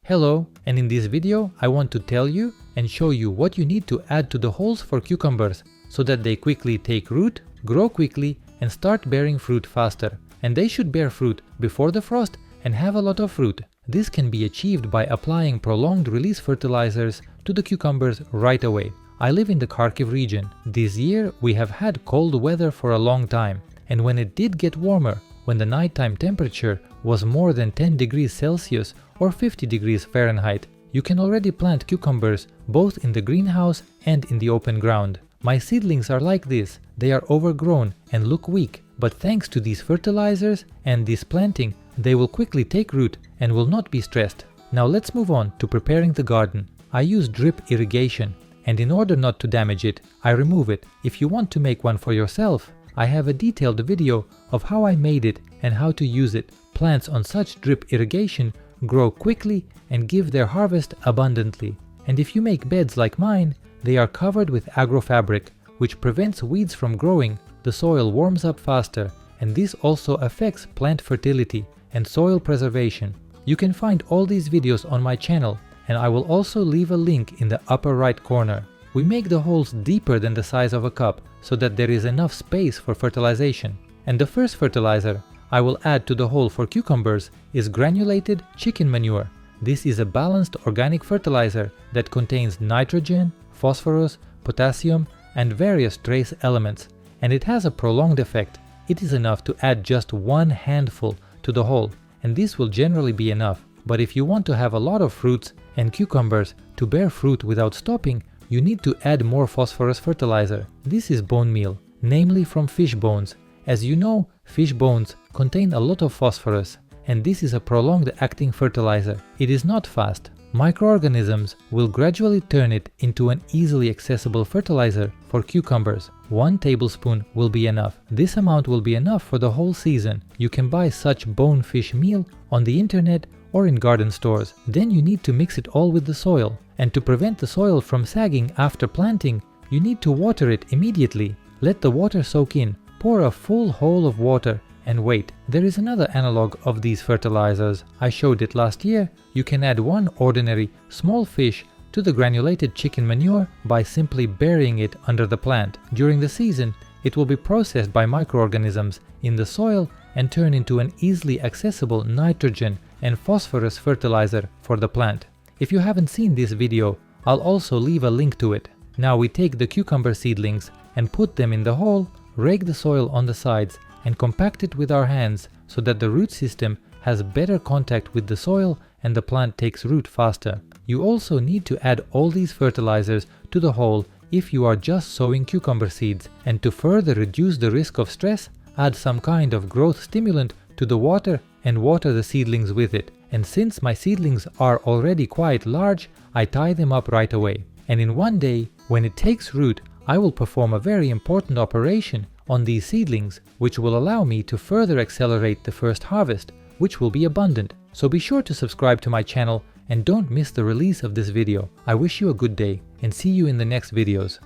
Hello, and in this video I want to tell you and show you what you need to add to the holes for cucumbers so that they quickly take root, grow quickly and start bearing fruit faster. And they should bear fruit before the frost and have a lot of fruit. This can be achieved by applying prolonged release fertilizers to the cucumbers right away. I live in the Kharkiv region. This year we have had cold weather for a long time, and when it did get warmer, when the nighttime temperature was more than 10 degrees Celsius or 50 degrees Fahrenheit, you can already plant cucumbers both in the greenhouse and in the open ground. My seedlings are like this. They are overgrown and look weak, but thanks to these fertilizers and this planting, they will quickly take root and will not be stressed. Now let's move on to preparing the garden. I use drip irrigation, and in order not to damage it, I remove it. If you want to make one for yourself, I have a detailed video of how I made it and how to use it. Plants on such drip irrigation grow quickly and give their harvest abundantly. And if you make beds like mine, they are covered with agrofabric, which prevents weeds from growing. The soil warms up faster, and this also affects plant fertility and soil preservation. You can find all these videos on my channel, and I will also leave a link in the upper right corner. We make the holes deeper than the size of a cup so that there is enough space for fertilization. And the first fertilizer I will add to the hole for cucumbers is granulated chicken manure. This is a balanced organic fertilizer that contains nitrogen, phosphorus, potassium and various trace elements, and it has a prolonged effect. It is enough to add just one handful to the hole, and this will generally be enough. But if you want to have a lot of fruits and cucumbers to bear fruit without stopping, you need to add more phosphorus fertilizer. This is bone meal, namely from fish bones. As you know, fish bones contain a lot of phosphorus, and this is a prolonged acting fertilizer. It is not fast. Microorganisms will gradually turn it into an easily accessible fertilizer for cucumbers. 1 tablespoon will be enough. This amount will be enough for the whole season. You can buy such bonefish meal on the internet or in garden stores. Then you need to mix it all with the soil. And to prevent the soil from sagging after planting, you need to water it immediately. Let the water soak in. Pour a full hole of water and wait. There is another analog of these fertilizers. I showed it last year. You can add one ordinary small fish to the granulated chicken manure by simply burying it under the plant. During the season, it will be processed by microorganisms in the soil and turn into an easily accessible nitrogen and phosphorus fertilizer for the plant. If you haven't seen this video, I'll also leave a link to it. Now we take the cucumber seedlings and put them in the hole, rake the soil on the sides and compact it with our hands so that the root system has better contact with the soil and the plant takes root faster. You also need to add all these fertilizers to the hole if you are just sowing cucumber seeds, and to further reduce the risk of stress, add some kind of growth stimulant to the water and water the seedlings with it. And since my seedlings are already quite large, I tie them up right away. And in one day, when it takes root, I will perform a very important operation on these seedlings, which will allow me to further accelerate the first harvest, which will be abundant. So be sure to subscribe to my channel and don't miss the release of this video. I wish you a good day and see you in the next videos.